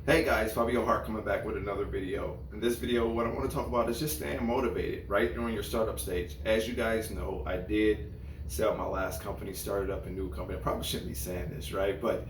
Hey guys, Fabio Hart coming back with another video. In this video, what I want to talk about is just staying motivated, right, during your startup stage. As you guys know, I did sell my last company, started up a new company. I probably shouldn't be saying this, right? But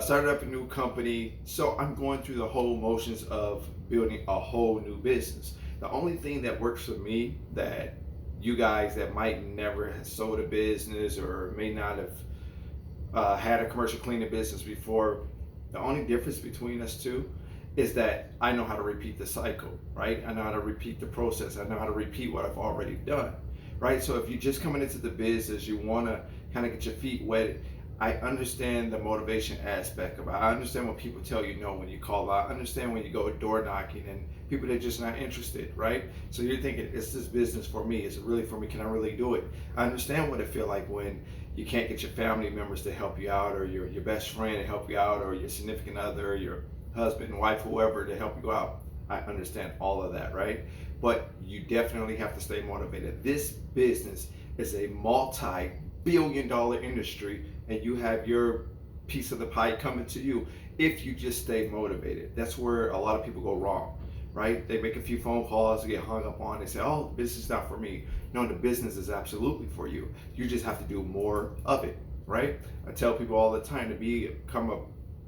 started up a new company. So I'm going through the whole motions of building a whole new business. The only thing that works for me that you guys that might never have sold a business or may not have had a commercial cleaning business before, the only difference between us two is that I know how to repeat the cycle, right? I know how to repeat the process. I know how to repeat what I've already done, right? So if you're just coming into the business, you want to kind of get your feet wet. I understand the motivation aspect of it. I understand when people tell you no when you call out. I understand when you go door knocking and people that are just not interested, right? So you're thinking, is this business for me? Is it really for me? Can I really do it? I understand what it feels like when you can't get your family members to help you out, or your best friend to help you out, or your significant other, your husband, wife, whoever to help you out. I understand all of that, right? But you definitely have to stay motivated. This business is a multi-billion-dollar industry, and you have your piece of the pie coming to you if you just stay motivated. That's where a lot of people go wrong, right? They make a few phone calls, they get hung up on, they say, oh, the business is not for me. No, the business is absolutely for you. You just have to do more of it, right? I tell people all the time to become a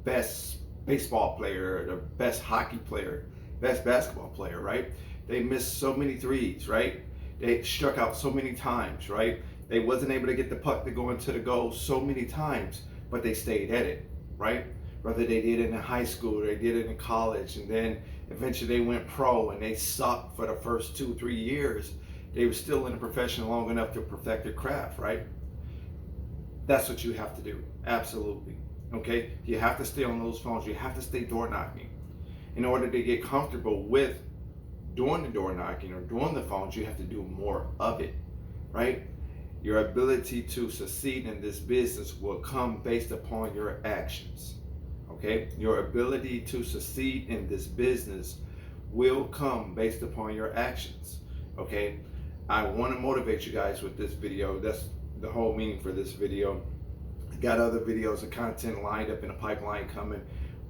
best baseball player, the best hockey player, best basketball player, right? They missed so many threes, right? They struck out so many times, right? They wasn't able to get the puck to go into the goal so many times, but they stayed at it, right? Whether they did it in high school or they did it in college, and then eventually they went pro and they sucked for the first 2 3 years. They were still in the profession long enough to perfect their craft, right? That's what you have to do. Absolutely. Okay? You have to stay on those phones. You have to stay door knocking. In order to get comfortable with doing the door knocking or doing the phones, you have to do more of it, right? Your ability to succeed in this business will come based upon your actions. Okay? Your ability to succeed in this business will come based upon your actions. Okay? I want to motivate you guys with this video. That's the whole meaning for this video. I got other videos and content lined up in the pipeline coming,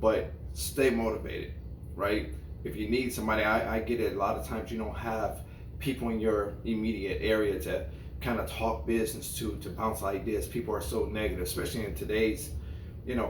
but stay motivated, right? If you need somebody, I get it. A lot of times you don't have people in your immediate area to kind of talk business to bounce ideas. People are so negative, especially in today's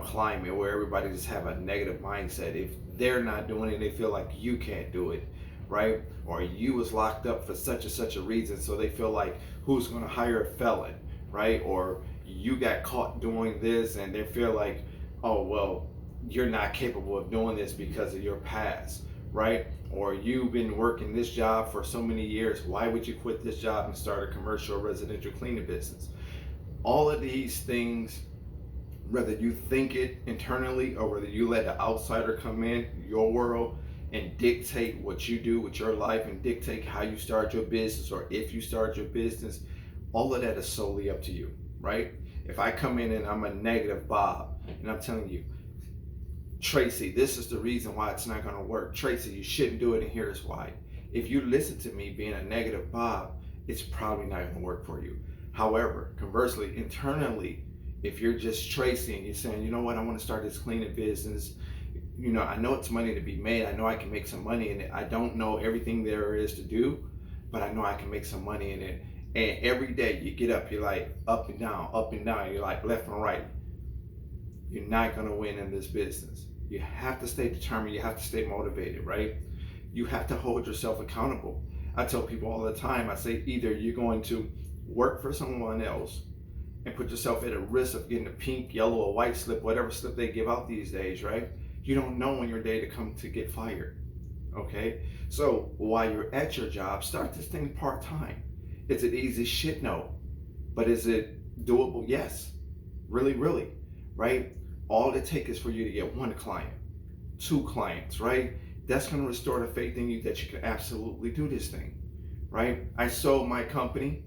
climate where everybody just have a negative mindset. If they're not doing it, they feel like you can't do it, right? Or you was locked up for such and such a reason, so they feel like, who's going to hire a felon, right? Or you got caught doing this and they feel like, oh well, you're not capable of doing this because of your past, right? Or you've been working this job for so many years, why would you quit this job and start a commercial or residential cleaning business? All of these things, whether you think it internally or whether you let an outsider come in your world and dictate what you do with your life and dictate how you start your business or if you start your business, all of that is solely up to you, right? If I come in and I'm a negative Bob and I'm telling you, Tracy, this is the reason why it's not going to work. Tracy, you shouldn't do it, and here's why. If you listen to me being a negative Bob, it's probably not going to work for you. However, conversely, internally, if you're just Tracy and you're saying, you know what, I want to start this cleaning business, I know it's money to be made. I know I can make some money in it. I don't know everything there is to do, but I know I can make some money in it. And every day you get up, you're like up and down, you're like left and right. You're not going to win in this business. You have to stay determined. You have to stay motivated, right? You have to hold yourself accountable. I tell people all the time, I say either you're going to work for someone else and put yourself at a risk of getting a pink, yellow, or white slip, whatever slip they give out these days, right? You don't know when your day to come to get fired, okay? So while you're at your job, start this thing part-time. Is it easy? Shit, no. But is it doable? Yes. Really, really, right? All it takes is for you to get one client, two clients, right? That's going to restore the faith in you that you can absolutely do this thing, right? I sold my company,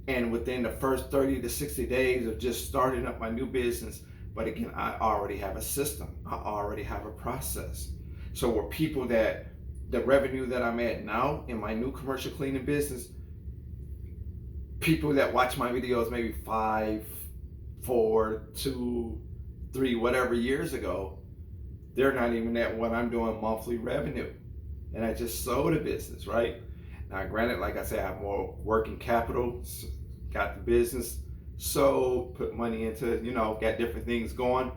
and within the first 30 to 60 days of just starting up my new business, but again, I already have a system. I already have a process. So where people that the revenue that I'm at now in my new commercial cleaning business, people that watch my videos maybe 5, 4, 2, 3, whatever years ago, they're not even at what I'm doing monthly revenue. And I just sold a business, right? Now, granted, like I said, I have more working capital, got the business sold, put money into, got different things going,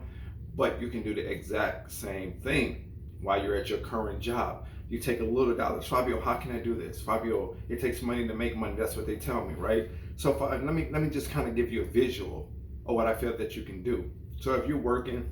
but you can do the exact same thing while you're at your current job. You take a little dollars. Fabio, how can I do this? Fabio, it takes money to make money. That's what they tell me, right? So let me just kind of give you a visual of what I feel that you can do. So if you're working,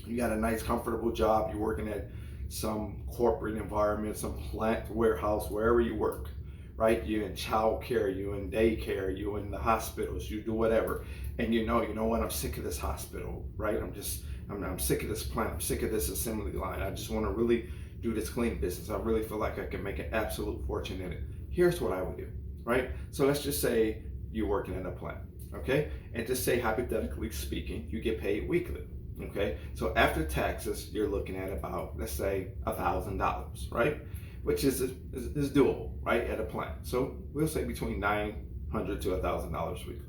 you got a nice, comfortable job, you're working at some corporate environment, some plant, warehouse, wherever you work, right? You're in child care, you're in daycare, you're in the hospitals, you do whatever. And you know what, I'm sick of this hospital, right? I'm sick of this plant, I'm sick of this assembly line. I just want to really do this clean business. I really feel like I can make an absolute fortune in it. Here's what I would do, right? So let's just say you're working in a plant, okay? And just say, hypothetically speaking, you get paid weekly, okay? So after taxes, you're looking at about, let's say, $1,000, right? Which is doable, right, at a plant. So we'll say between $900 to $1,000 weekly.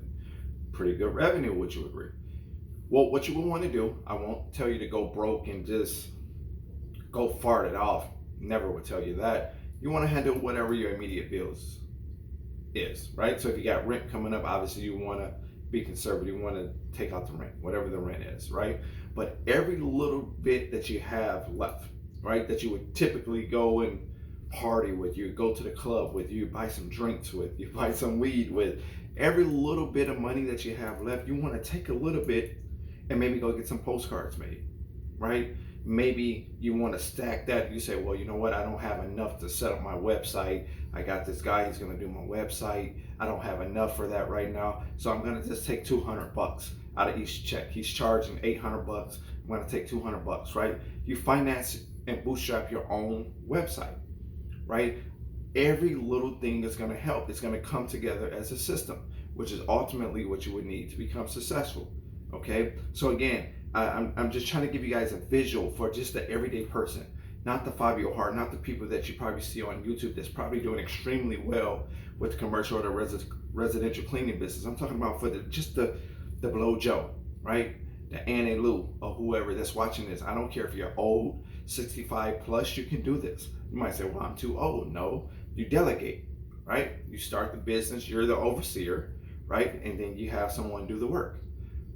Pretty good revenue, would you agree? Well, what you will want to do, I won't tell you to go broke and just go fart it off. Never would tell you that. You want to handle whatever your immediate bills is, right? So if you got rent coming up, obviously you want to be conservative. You want to take out the rent, whatever the rent is, right? But every little bit that you have left, right, that you would typically go and party with, you go to the club with, you buy some drinks with, you buy some weed with, every little bit of money that you have left, you want to take a little bit and maybe go get some postcards made, right? Maybe you want to stack that. You say, well, you know what? I don't have enough to set up my website. I got this guy, he's going to do my website. I don't have enough for that right now. So I'm going to just take $200 out of each check. He's charging $800. I'm going to take $200, right? You finance and bootstrap your own website, right? Every little thing is going to help. It's going to come together as a system, which is ultimately what you would need to become successful. Okay, so again, I'm just trying to give you guys a visual for just the everyday person, not the Fabio Hart, not the people that you probably see on YouTube that's probably doing extremely well with the commercial or the residential cleaning business. I'm talking about for the below Joe, right? The Annie Lou or whoever that's watching this. I don't care if you're old, 65 plus, you can do this. You might say, well, I'm too old. No, you delegate, right? You start the business, you're the overseer, right? And then you have someone do the work.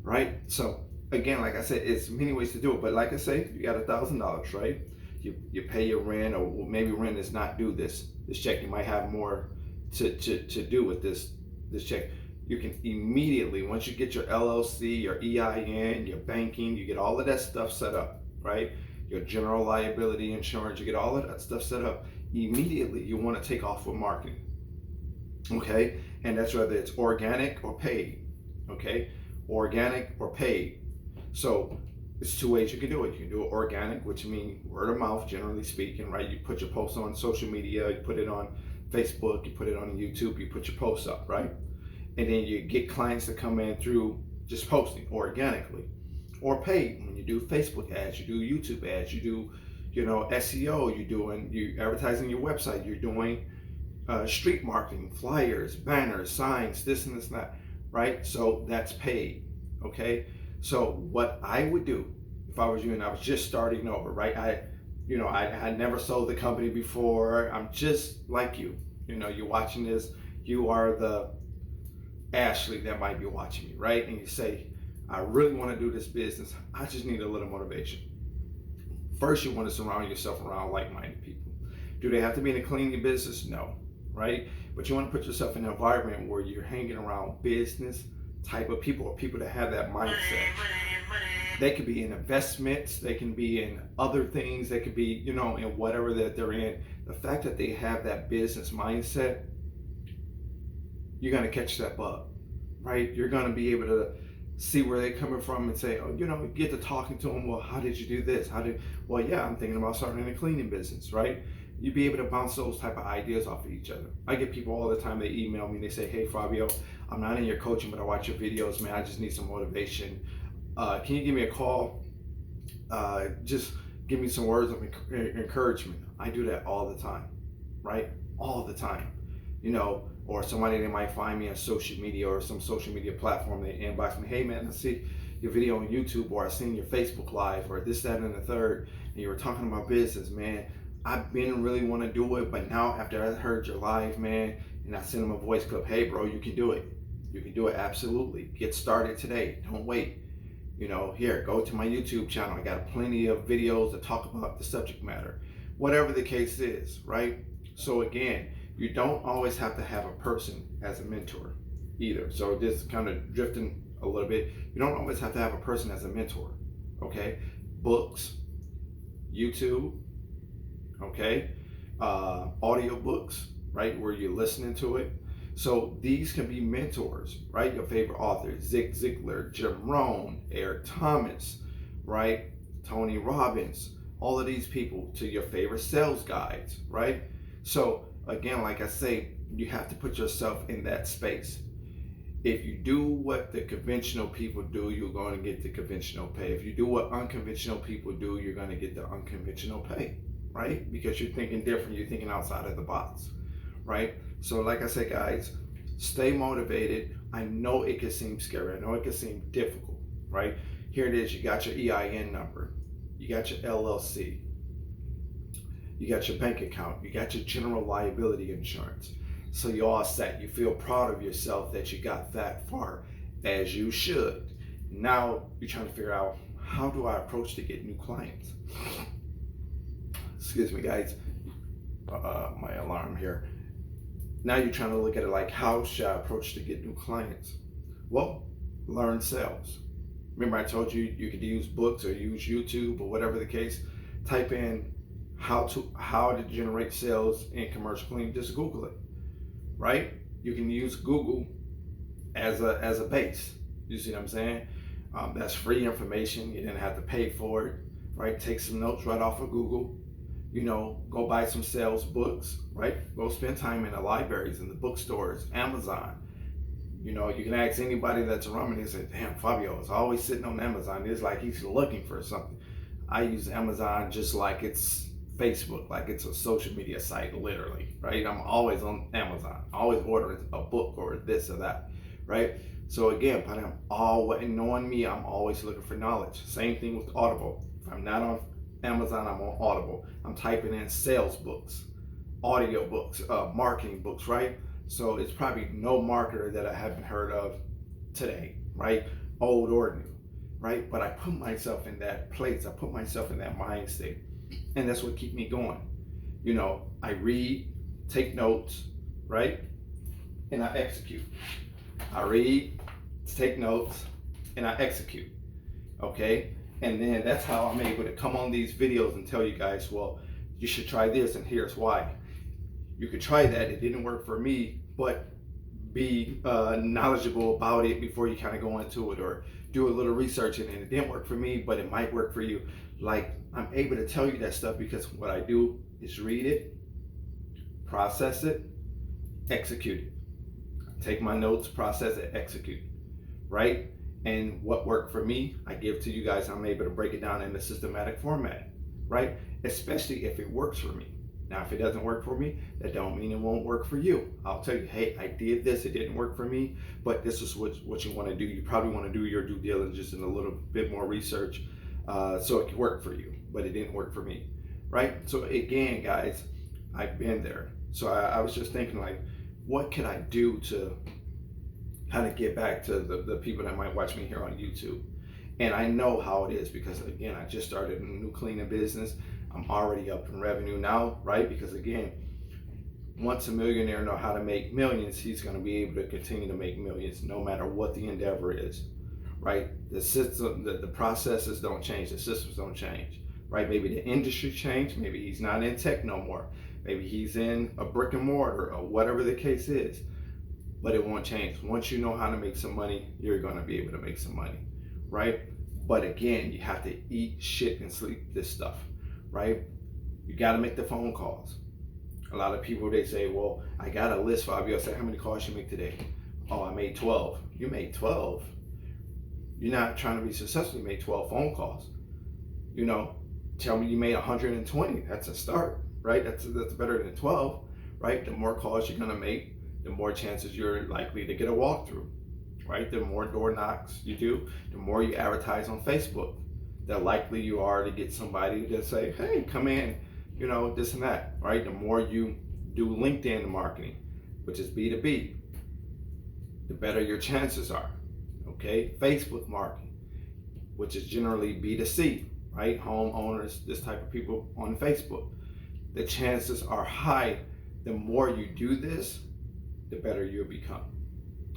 Right? So again, like I said, it's many ways to do it. But like I say, you got $1,000, right? You pay your rent, or maybe rent is not due this check. You might have more to do with this check. You can immediately, once you get your LLC, your EIN, your banking, you get all of that stuff set up, right? Your general liability insurance, you get all of that stuff set up. Immediately, you want to take off with marketing, okay? And that's whether it's organic or paid, okay? Organic or paid. So it's two ways you can do it. You can do it organic, which means word of mouth, generally speaking, right? You put your posts on social media, you put it on Facebook, you put it on YouTube, you put your posts up, right? And then you get clients to come in through just posting organically. Or paid, when you do Facebook ads, you do YouTube ads, you do, SEO, you advertising your website, you're doing street marketing, flyers, banners, signs, this and this and that. Right? So that's paid. Okay. So what I would do if I was you and I was just starting over, right? I had never sold the company before. I'm just like you. You're watching this. You are the Ashley that might be watching me, right? And you say, I really want to do this business. I just need a little motivation. First, you want to surround yourself around like-minded people. Do they have to be in a cleaning business? No. Right? But you want to put yourself in an environment where you're hanging around business type of people, or people that have that mindset. They could be in investments, they can be in other things, they could be, in whatever that they're in. The fact that they have that business mindset, you're going to catch that bug, right? You're going to be able to see where they're coming from and say, get to talking to them. Well, how did you do this? Well, yeah, I'm thinking about starting a cleaning business, right? You'd be able to bounce those type of ideas off of each other. I get people all the time, they email me, they say, hey Fabio, I'm not in your coaching, but I watch your videos, man, I just need some motivation. Can you give me a call? Just give me some words of encouragement. I do that all the time, right? All the time. Or somebody, they might find me on social media or some social media platform, they inbox me, hey man, I see your video on YouTube, or I seen your Facebook Live, or this, that, and the third, and you were talking about business, man. I've been really want to do it, but now after I heard your live, man, and I sent him a voice clip, hey, bro, you can do it. You can do it, absolutely. Get started today. Don't wait. Here, go to my YouTube channel. I got plenty of videos that talk about the subject matter, whatever the case is, right? So again, you don't always have to have a person as a mentor either. So just kind of drifting a little bit, you don't always have to have a person as a mentor, okay? Books, YouTube, okay? Audio books, right? Where you're listening to it. So these can be mentors, right? Your favorite authors, Zig Ziglar, Jim Rohn, Eric Thomas, right? Tony Robbins, all of these people, to your favorite sales guides, right? So again, like I say, you have to put yourself in that space. If you do what the conventional people do, you're going to get the conventional pay. If you do what unconventional people do, you're going to get the unconventional pay, right? Because you're thinking different, you're thinking outside of the box, right? So like I said, guys, stay motivated. I know it can seem scary. I know it can seem difficult, right? Here it is. You got your EIN number. You got your LLC. You got your bank account. You got your general liability insurance. So you're all set. You feel proud of yourself that you got that far, as you should. Now you're trying to figure out, how do I approach to get new clients? Excuse me, guys. My alarm here. Now you're trying to look at it like, how should I approach to get new clients? Well, learn sales. Remember I told you you could use books or use YouTube or whatever the case. Type in how to generate sales in commercial cleaning. Just Google it, right? You can use Google as a base. You see what I'm saying? That's free information. You didn't have to pay for it, right? Take some notes right off of Google. Go buy some sales books, right? Go spend time in the libraries, in the bookstores, Amazon. You can ask anybody that's around me and say, damn, Fabio is always sitting on Amazon. It's like he's looking for something. I use Amazon just like it's Facebook, like it's a social media site, literally, right? I'm always on Amazon, always ordering a book or this or that, right? So again, but knowing me, I'm always looking for knowledge. Same thing with Audible. If I'm not on Amazon, I'm on Audible. I'm typing in sales books, audio books, marketing books, right? So it's probably no marketer that I haven't heard of today, right? Old or new, right? But I put myself in that place. I put myself in that mind state. And that's what keeps me going. I read, take notes, right? And I execute. I read, take notes, and I execute, okay? And then that's how I'm able to come on these videos and tell you guys, well, you should try this and here's why. You could try that, it didn't work for me, but be knowledgeable about it before you kind of go into it, or do a little research and it didn't work for me, but it might work for you. Like, I'm able to tell you that stuff because what I do is read it, process it, execute it. Take my notes, process it, execute, right? And what worked for me, I give to you guys. I'm able to break it down in a systematic format, right? Especially if it works for me. Now, if it doesn't work for me, that don't mean it won't work for you. I'll tell you, hey, I did this, it didn't work for me, but this is what you want to do. You probably want to do your due diligence and a little bit more research so it can work for you, but it didn't work for me, right? So again, guys, I've been there. So I was just thinking, like, what can I do to kind of get back to the people that might watch me here on YouTube? And I know how it is because, again, I just started a new cleaning business. I'm already up in revenue now, right? Because again, once a millionaire know how to make millions, he's going to be able to continue to make millions no matter what the endeavor is, right? The system, the processes don't change, the systems don't change, right? Maybe the industry changed, maybe he's not in tech no more, maybe he's in a brick and mortar or whatever the case is, but it won't change. Once you know how to make some money, you're going to be able to make some money, right? But again, you have to eat, shit, and sleep this stuff, right? You got to make the phone calls. A lot of people, they say, well, I got a list, Fabio. I said, how many calls you make today? Oh, I made 12. You made 12? You're not trying to be successful. You made 12 phone calls. Tell me you made 120. That's a start, right? That's better than 12, right? The more calls you're going to make, the more chances you're likely to get a walkthrough, right? The more door knocks you do, the more you advertise on Facebook, the likely you are to get somebody to say, hey, come in, this and that, right? The more you do LinkedIn marketing, which is B2B, the better your chances are, okay? Facebook marketing, which is generally B2C, right? Homeowners, this type of people on Facebook. The chances are high. The more you do this, the better you'll become,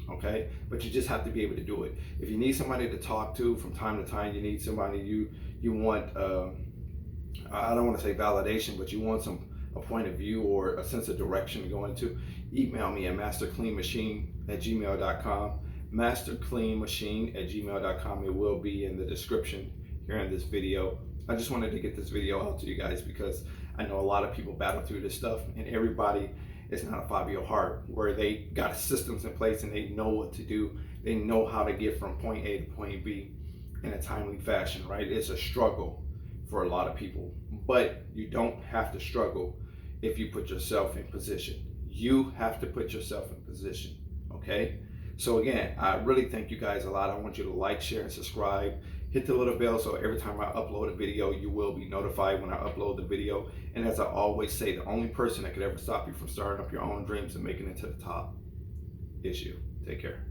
okay? But you just have to be able to do it. If you need somebody to talk to from time to time, you need somebody you want, I don't want to say validation, but you want a point of view or a sense of direction to go into, email me at mastercleanmachine@gmail.com. mastercleanmachine@gmail.com. It will be in the description here in this video. I just wanted to get this video out to you guys because I know a lot of people battle through this stuff, and everybody is not a Fabio Hart where they got systems in place and they know what to do. They know how to get from point A to point B in a timely fashion, right? It's a struggle for a lot of people, but you don't have to struggle if you put yourself in position. You have to put yourself in position, okay? So again, I really thank you guys a lot. I want you to like, share, and subscribe. Hit the little bell so every time I upload a video, you will be notified when I upload the video. And as I always say, the only person that could ever stop you from starting up your own dreams and making it to the top is you. Take care.